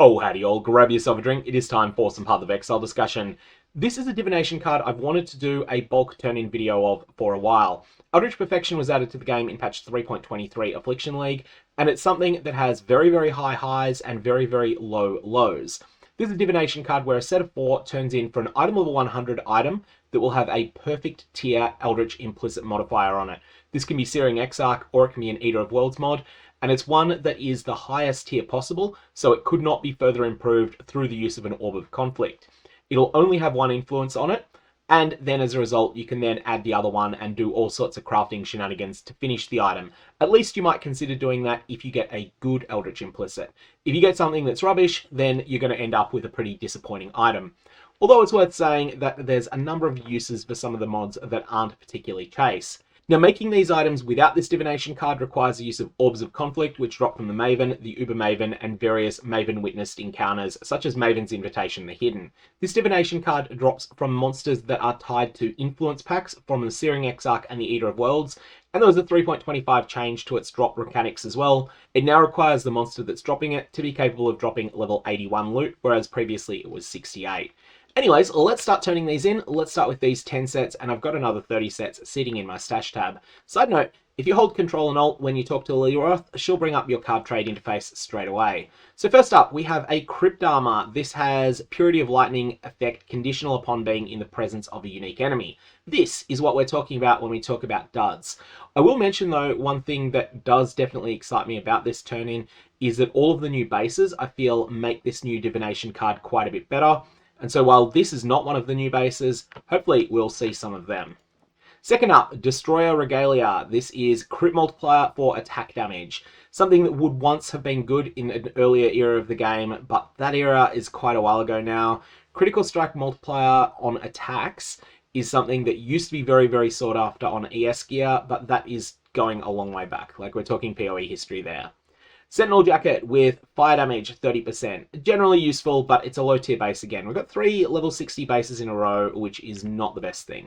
Oh, howdy all, grab yourself a drink. It is time for some PathOfExile discussion. This is a Divination card I've wanted to do a bulk turn-in video of for a while. Eldritch Perfection was added to the game in patch 3.23 Affliction League, and it's something that has very, very high highs and very, very low lows. This is a Divination card where a set of 4 turns in for an item level 100 item that will have a perfect tier Eldritch Implicit modifier on it. This can be Searing Exarch or it can be an Eater of Worlds mod, and it's one that is the highest tier possible, so it could not be further improved through the use of an Orb of Conflict. It'll only have one influence on it, and then as a result you can then add the other one and do all sorts of crafting shenanigans to finish the item. At least you might consider doing that if you get a good Eldritch Implicit. If you get something that's rubbish, then you're going to end up with a pretty disappointing item. Although it's worth saying that there's a number of uses for some of the mods that aren't particularly chase. Now, making these items without this Divination card requires the use of Orbs of Conflict, which drop from the Maven, the Uber Maven, and various Maven-witnessed encounters, such as Maven's Invitation the Hidden. This Divination card drops from monsters that are tied to influence packs from the Searing Exarch and the Eater of Worlds, and there was a 3.25 change to its drop mechanics as well. It now requires the monster that's dropping it to be capable of dropping level 81 loot, whereas previously it was 68. Anyways, let's start turning these in. Let's start with these 10 sets, and I've got another 30 sets sitting in my stash tab. Side note, if you hold Control and Alt when you talk to Lilroth, she'll bring up your card trade interface straight away. So first up, we have a Crypt Armor. This has Purity of Lightning effect conditional upon being in the presence of a unique enemy. This is what we're talking about when we talk about duds. I will mention though, one thing that does definitely excite me about this turn-in is that all of the new bases, I feel, make this new Divination card quite a bit better. And so while this is not one of the new bases, hopefully we'll see some of them. Second up, Destroyer Regalia. This is crit multiplier for attack damage. Something that would once have been good in an earlier era of the game, but that era is quite a while ago now. Critical strike multiplier on attacks is something that used to be very, very sought after on ES gear, but that is going a long way back. Like, we're talking PoE history there. Sentinel Jacket with fire damage 30%. Generally useful, but it's a low tier base again. We've got 3 level 60 bases in a row, which is not the best thing.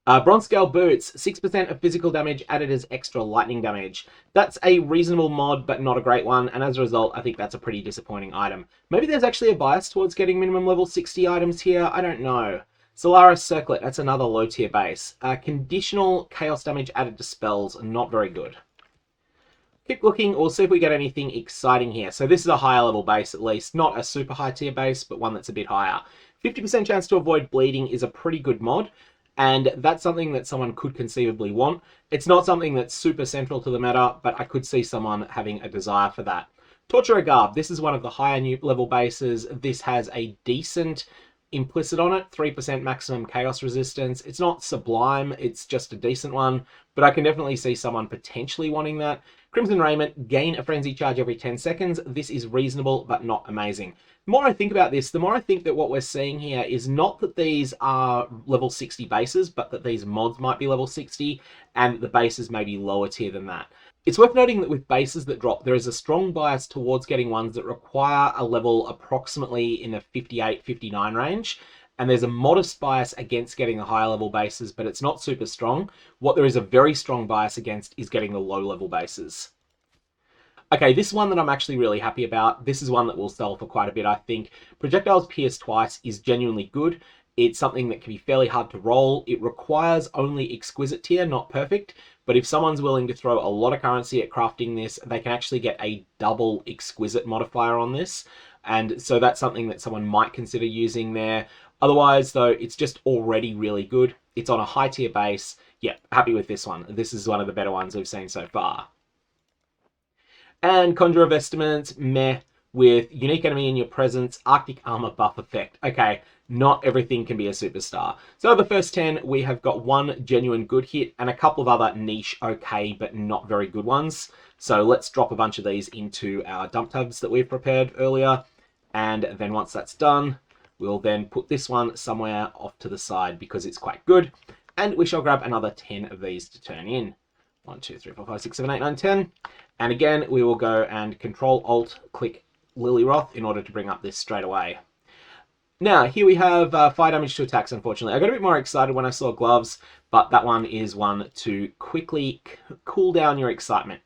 Bronze Scale Boots, 6% of physical damage added as extra lightning damage. That's a reasonable mod, but not a great one, and as a result, I think that's a pretty disappointing item. Maybe there's actually a bias towards getting minimum level 60 items here, I don't know. Solaris Circlet, that's another low tier base. Conditional chaos damage added to spells, not very good. Keep looking, we'll see if we get anything exciting here. So this is a higher level base at least, not a super high tier base, but one that's a bit higher. 50% chance to avoid bleeding is a pretty good mod, and that's something that someone could conceivably want. It's not something that's super central to the meta, but I could see someone having a desire for that. Torturer Garb, this is one of the higher new level bases. This has a decent implicit on it, 3% maximum chaos resistance. It's not sublime, it's just a decent one, but I can definitely see someone potentially wanting that. Crimson Raiment, gain a frenzy charge every 10 seconds. This is reasonable, but not amazing. The more I think about this, the more I think that what we're seeing here is not that these are level 60 bases, but that these mods might be level 60, and the bases may be lower tier than that. It's worth noting that with bases that drop, there is a strong bias towards getting ones that require a level approximately in the 58-59 range, and there's a modest bias against getting the higher level bases, but it's not super strong. What there is a very strong bias against is getting the low level bases. Okay, this one that I'm actually really happy about. This is one that will sell for quite a bit, I think. Projectiles Pierce Twice is genuinely good. It's something that can be fairly hard to roll. It requires only exquisite tier, not perfect. But if someone's willing to throw a lot of currency at crafting this, they can actually get a double exquisite modifier on this. And so that's something that someone might consider using there. Otherwise, though, it's just already really good. It's on a high tier base. Yeah, happy with this one. This is one of the better ones we've seen so far. And Conjurer Vestments, meh, with unique enemy in your presence, Arctic Armor buff effect. Okay, not everything can be a superstar. So the first 10, we have got one genuine good hit and a couple of other niche okay, but not very good ones. So let's drop a bunch of these into our dump tabs that we've prepared earlier. And then once that's done, we'll then put this one somewhere off to the side because it's quite good. And we shall grab another 10 of these to turn in. 1, 2, 3, 4, 5, 6, 7, 8, 9, 10. And again, we will go and Control-Alt-click Lilroth in order to bring up this straight away. Now, here we have fire damage to attacks, unfortunately. I got a bit more excited when I saw gloves, but that one is one to quickly cool down your excitement.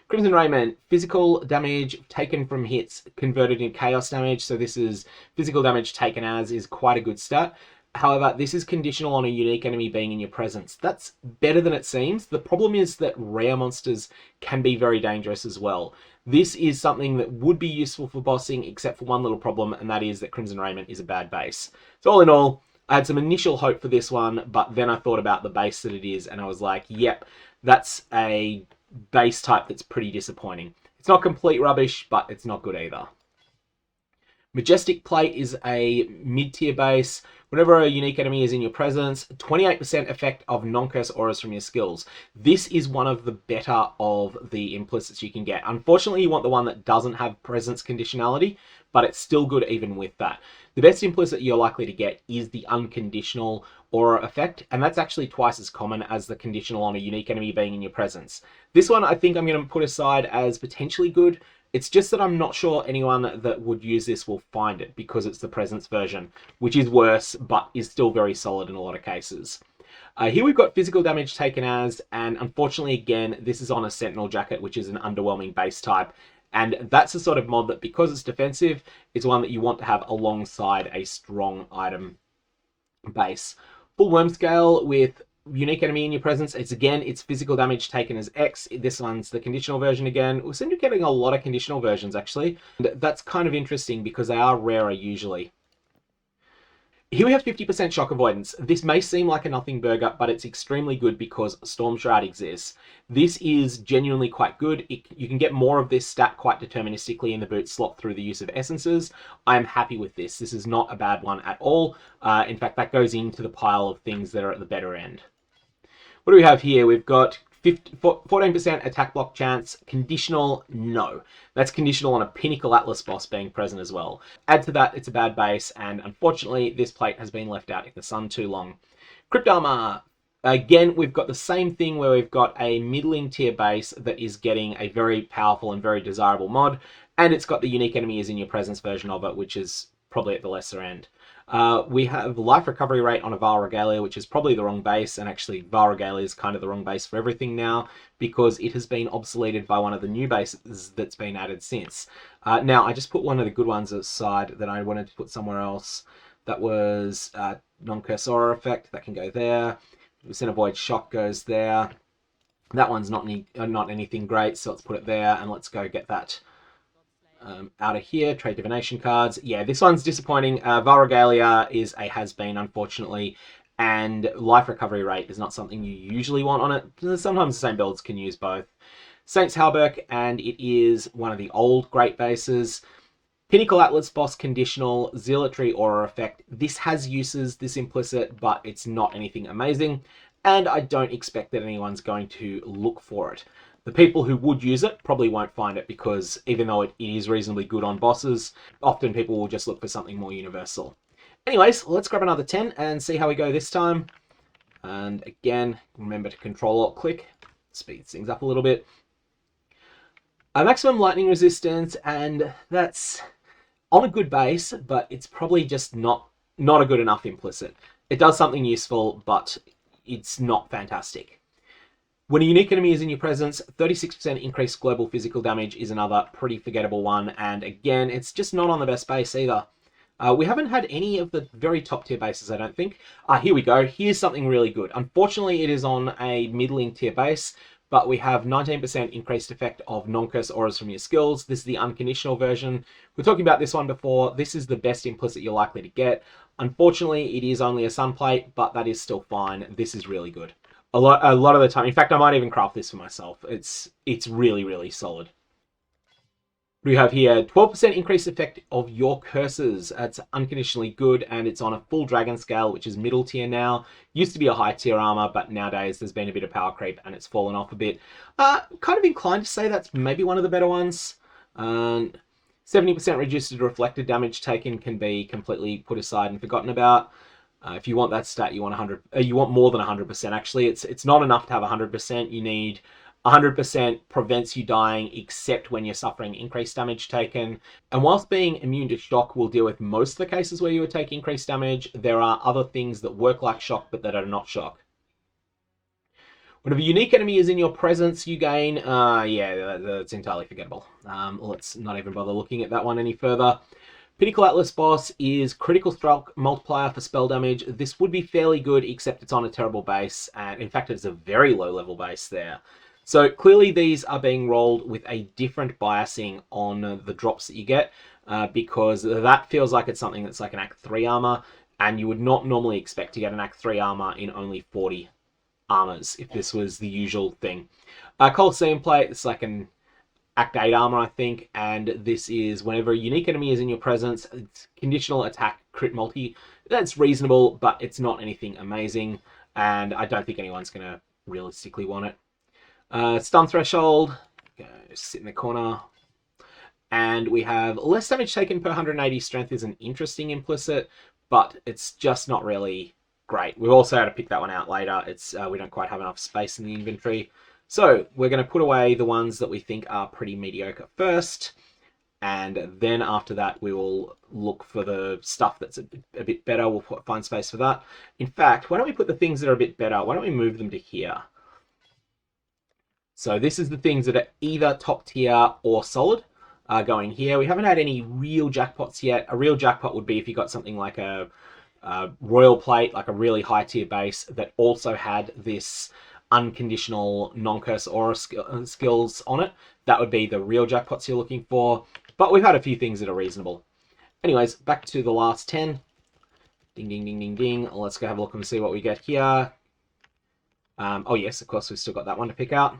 Crimson Raiment, physical damage taken from hits converted into chaos damage. So this is physical damage taken as is quite a good stat. However, this is conditional on a unique enemy being in your presence. That's better than it seems. The problem is that rare monsters can be very dangerous as well. This is something that would be useful for bossing, except for one little problem, and that is that Crimson Raiment is a bad base. So all in all, I had some initial hope for this one, but then I thought about the base that it is, and I was like, yep, that's a base type that's pretty disappointing. It's not complete rubbish, but it's not good either. Majestic Plate is a mid-tier base. Whenever a unique enemy is in your presence, 28% effect of non-curse auras from your skills. This is one of the better of the implicits you can get. Unfortunately, you want the one that doesn't have presence conditionality, but it's still good even with that. The best implicit you're likely to get is the unconditional aura effect, and that's actually twice as common as the conditional on a unique enemy being in your presence. This one I think I'm going to put aside as potentially good. It's just that I'm not sure anyone that would use this will find it because it's the presence version, which is worse, but is still very solid in a lot of cases. Here we've got physical damage taken as, and unfortunately again, this is on a Sentinel Jacket, which is an underwhelming base type. And that's the sort of mod that, because it's defensive, is one that you want to have alongside a strong item base. Full Worm Scale with unique enemy in your presence. It's physical damage taken as X. This one's the conditional version again. We seem to be getting a lot of conditional versions actually. And that's kind of interesting because they are rarer usually. Here we have 50% shock avoidance. This may seem like a nothing burger, but it's extremely good because Storm Shroud exists. This is genuinely quite good. You can get more of this stat quite deterministically in the boot slot through the use of essences. I'm happy with this. This is not a bad one at all. In fact, that goes into the pile of things that are at the better end. What do we have here? We've got 14% attack block chance. Conditional, no. That's conditional on a Pinnacle Atlas boss being present as well. Add to that, it's a bad base, and unfortunately, this plate has been left out in the sun too long. Crypt Armor. Again, we've got the same thing where we've got a middling tier base that is getting a very powerful and very desirable mod, and it's got the unique enemy is in your presence version of it, which is probably at the lesser end. We have life recovery rate on a Vaal Regalia, which is probably the wrong base, and actually Vaal Regalia is kind of the wrong base for everything now because it has been obsoleted by one of the new bases that's been added since. Now, I just put one of the good ones aside that I wanted to put somewhere else. That was non-curse aura effect, that can go there. Percent avoid shock goes there. That one's not anything great, so let's put it there, and let's go get that out of here. Trade divination cards. Yeah, this one's disappointing. Vaal Regalia is a has-been, unfortunately, and life recovery rate is not something you usually want on it. Sometimes the same builds can use both. Saints Halberg, and it is one of the old great bases. Pinnacle Atlas boss conditional, Zealotry aura effect. This has uses, this implicit, but it's not anything amazing, and I don't expect that anyone's going to look for it. The people who would use it probably won't find it because even though it is reasonably good on bosses, often people will just look for something more universal. Anyways, let's grab another 10 and see how we go this time. And again, remember to Control-Alt-Click, speeds things up a little bit. A maximum lightning resistance, and that's on a good base, but it's probably just not a good enough implicit. It does something useful, but it's not fantastic. When a unique enemy is in your presence, 36% increased global physical damage is another pretty forgettable one, and again, it's just not on the best base either. We haven't had any of the very top tier bases, I don't think. Here we go. Here's something really good. Unfortunately, it is on a middling tier base, but we have 19% increased effect of non-curse auras from your skills. This is the unconditional version. We're talking about this one before. This is the best implicit you're likely to get. Unfortunately, it is only a sun plate, but that is still fine. This is really good. A lot of the time. In fact, I might even craft this for myself. It's really, really solid. We have here 12% increased effect of your curses. That's unconditionally good, and it's on a full dragon scale, which is middle tier now. Used to be a high tier armor, but nowadays there's been a bit of power creep and it's fallen off a bit. Kind of inclined to say that's maybe one of the better ones. 70% reduced reflected damage taken can be completely put aside and forgotten about. If you want that stat, you want 100. You want more than 100%. Actually, it's not enough to have 100%. You need 100% prevents you dying, except when you're suffering increased damage taken. And whilst being immune to shock will deal with most of the cases where you would take increased damage, there are other things that work like shock, but that are not shock. Whenever a unique enemy is in your presence, you gain... yeah, that's entirely forgettable. Let's not even bother looking at that one any further. Pinnacle Atlas boss is critical strike multiplier for spell damage. This would be fairly good, except it's on a terrible base, and in fact it's a very low level base there. So clearly these are being rolled with a different biasing on the drops that you get, because that feels like it's something that's like an Act 3 armor, and you would not normally expect to get an Act 3 armor in only 40 armors if this was the usual thing. Colosseum plate, it's like an Act 8 armor, I think, and this is whenever a unique enemy is in your presence, it's conditional attack crit multi. That's reasonable, but it's not anything amazing, and I don't think anyone's going to realistically want it. Stun threshold, go sit in the corner, and we have less damage taken per 180 strength is an interesting implicit, but it's just not really great. We've also had to pick that one out later. It's we don't quite have enough space in the inventory. So we're going to put away the ones that we think are pretty mediocre first, and then after that we will look for the stuff that's a bit better. We'll find space for that. In fact, why don't we put the things that are a bit better, why don't we move them to here? So this is the things that are either top tier or solid going here. We haven't had any real jackpots yet. A real jackpot would be if you got something like a royal plate, like a really high tier base that also had this unconditional non-curse aura skills on it. That would be the real jackpots you're looking for, but we've had a few things that are reasonable. Anyways, back to the last 10. Ding, ding, ding, ding, ding. Let's go have a look and see what we get here. Oh yes, of course, we've still got that one to pick out.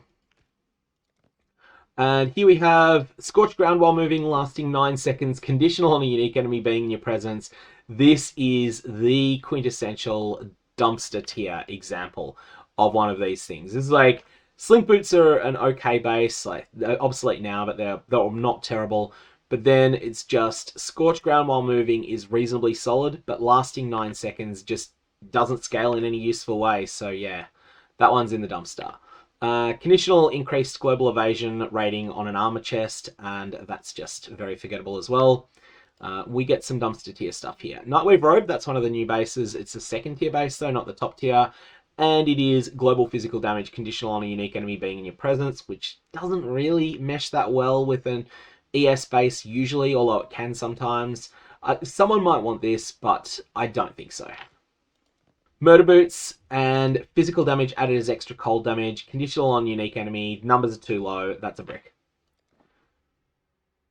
And here we have Scorched Ground while moving, lasting 9 seconds, conditional on a unique enemy being in your presence. This is the quintessential dumpster tier example of one of these things. This is like, Slink Boots are an okay base, like they're obsolete now, but they're not terrible. But then it's just Scorched Ground while moving is reasonably solid, but lasting 9 seconds just doesn't scale in any useful way. So yeah, that one's in the dumpster. Conditional increased global evasion rating on an armor chest, and that's just very forgettable as well. We get some dumpster tier stuff here. Nightwave Robe, that's one of the new bases. It's a second tier base though, not the top tier. And it is global physical damage conditional on a unique enemy being in your presence, which doesn't really mesh that well with an ES base usually, although it can sometimes. Someone might want this, but I don't think so. Murder Boots and physical damage added as extra cold damage, conditional on unique enemy, numbers are too low, that's a brick.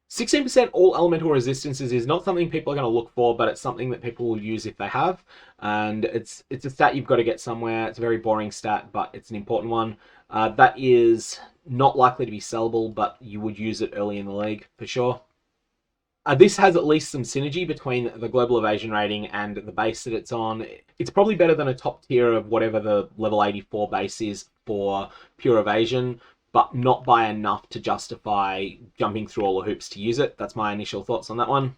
16% all elemental resistances is not something people are going to look for, but it's something that people will use if they have. And it's a stat you've got to get somewhere. It's a very boring stat, but it's an important one. That is not likely to be sellable, but you would use it early in the league for sure. This has at least some synergy between the global evasion rating and the base that it's on. It's probably better than a top tier of whatever the level 84 base is for pure evasion, but not by enough to justify jumping through all the hoops to use it. That's my initial thoughts on that one.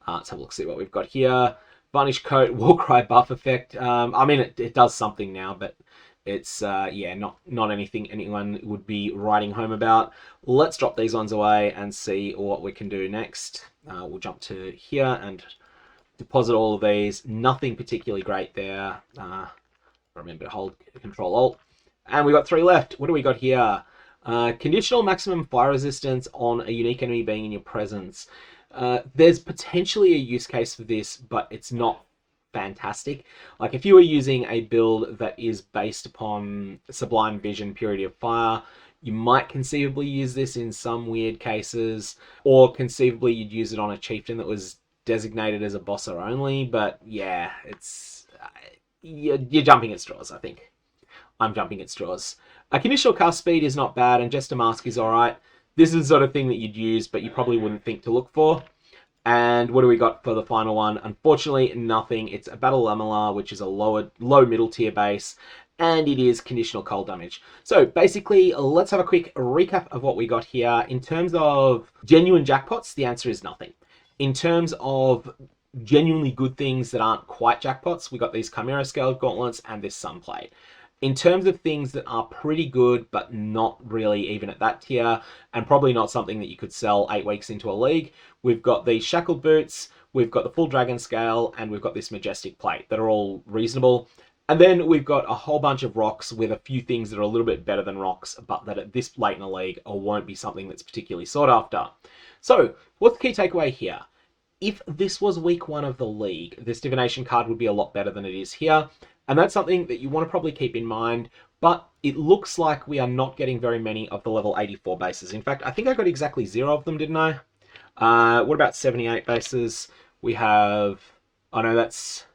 Let's have a look, see what we've got here. Varnish Coat, Warcry buff effect. I mean, it does something now, but it's, yeah, not anything anyone would be writing home about. Let's drop these ones away and see what we can do next. We'll jump to here and deposit all of these. Nothing particularly great there. Remember to hold Control-Alt. And we got 3 left. What do we got here? Conditional maximum fire resistance on a unique enemy being in your presence. There's potentially a use case for this, but it's not fantastic. Like if you were using a build that is based upon Sublime Vision, Purity of Fire, you might conceivably use this in some weird cases, or conceivably you'd use it on a chieftain that was designated as a bosser only, but yeah, it's you're jumping at straws, I think. I'm jumping at straws. A conditional cast speed is not bad, and Jester Mask is alright. This is the sort of thing that you'd use, but you probably wouldn't think to look for. And what do we got for the final one? Unfortunately, nothing. It's a Battle Lamellar, which is a low middle tier base, and it is conditional cold damage. So basically, let's have a quick recap of what we got here. In terms of genuine jackpots, the answer is nothing. In terms of genuinely good things that aren't quite jackpots, we got these Chimera Scaled Gauntlets and this Sunplate. In terms of things that are pretty good, but not really even at that tier, and probably not something that you could sell 8 weeks into a league, we've got these Shackled Boots, we've got the Full Dragon Scale, and we've got this Majestic Plate that are all reasonable. And then we've got a whole bunch of rocks with a few things that are a little bit better than rocks, but that at this late in the league won't be something that's particularly sought after. So, what's the key takeaway here? If this was week 1 of the league, this Divination card would be a lot better than it is here. And that's something that you want to probably keep in mind, but it looks like we are not getting very many of the level 84 bases. In fact, I think I got exactly 0 of them, didn't I? What about 78 bases? We have... Oh no, that's...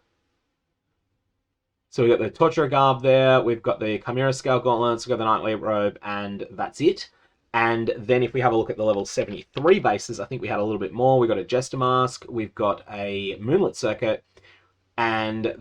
So we've got the Torturer Garb there, we've got the Chimera Scale Gauntlets, we've got the Nightly Robe, and that's it. And then if we have a look at the level 73 bases, I think we had a little bit more. We've got a Jester Mask, we've got a Moonlit Circuit, and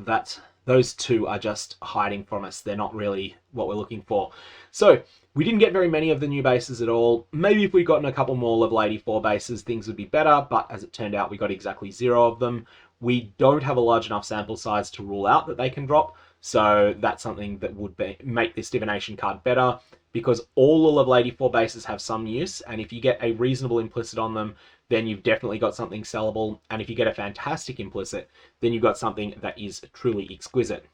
those two are just hiding from us. They're not really what we're looking for. So we didn't get very many of the new bases at all. Maybe if we'd gotten a couple more level 84 bases, things would be better, but as it turned out, we got exactly 0 of them. We don't have a large enough sample size to rule out that they can drop, so that's something that would make this Divination card better, because all the level 84 bases have some use, and if you get a reasonable Implicit on them, then you've definitely got something sellable, and if you get a fantastic Implicit, then you've got something that is truly exquisite.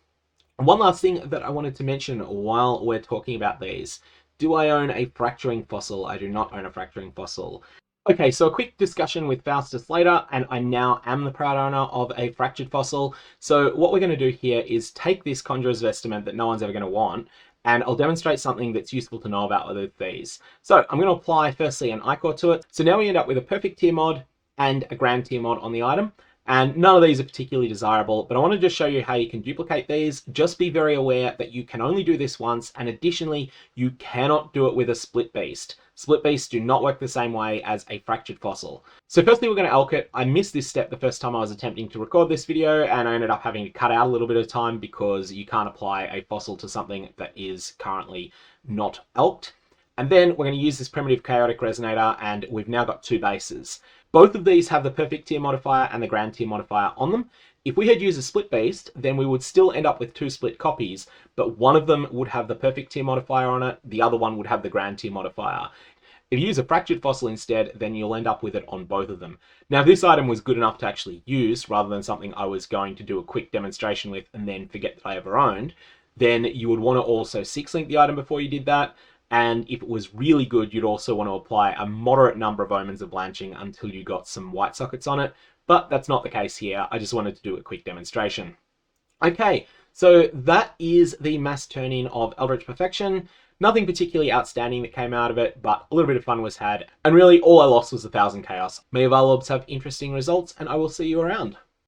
And one last thing that I wanted to mention while we're talking about these. Do I own a Fracturing Fossil? I do not own a Fracturing Fossil. Okay, so a quick discussion with Faustus later, and I now am the proud owner of a Fractured Fossil. So what we're going to do here is take this Conjurer's Vestment that no one's ever going to want, and I'll demonstrate something that's useful to know about with these. So I'm going to apply firstly an Ichor to it. So now we end up with a perfect tier mod and a grand tier mod on the item. And none of these are particularly desirable, but I want to just show you how you can duplicate these. Just be very aware that you can only do this once, and additionally, you cannot do it with a Split Beast. Split Beasts do not work the same way as a Fractured Fossil. So firstly, we're going to elk it. I missed this step the first time I was attempting to record this video, and I ended up having to cut out a little bit of time because you can't apply a fossil to something that is currently not elked. And then we're going to use this Primitive Chaotic Resonator, and we've now got 2 bases. Both of these have the perfect tier modifier and the grand tier modifier on them. If we had used a Split Beast, then we would still end up with 2 split copies, but one of them would have the perfect tier modifier on it, the other one would have the grand tier modifier. If you use a Fractured Fossil instead, then you'll end up with it on both of them. Now, if this item was good enough to actually use, rather than something I was going to do a quick demonstration with and then forget that I ever owned, then you would want to also 6-link the item before you did that. And if it was really good, you'd also want to apply a moderate number of Omens of Blanching until you got some white sockets on it. But that's not the case here. I just wanted to do a quick demonstration. Okay, so that is the mass turn-in of Eldritch Perfection. Nothing particularly outstanding that came out of it, but a little bit of fun was had. And really, all I lost was 1,000 chaos. May your Orbs have interesting results, and I will see you around.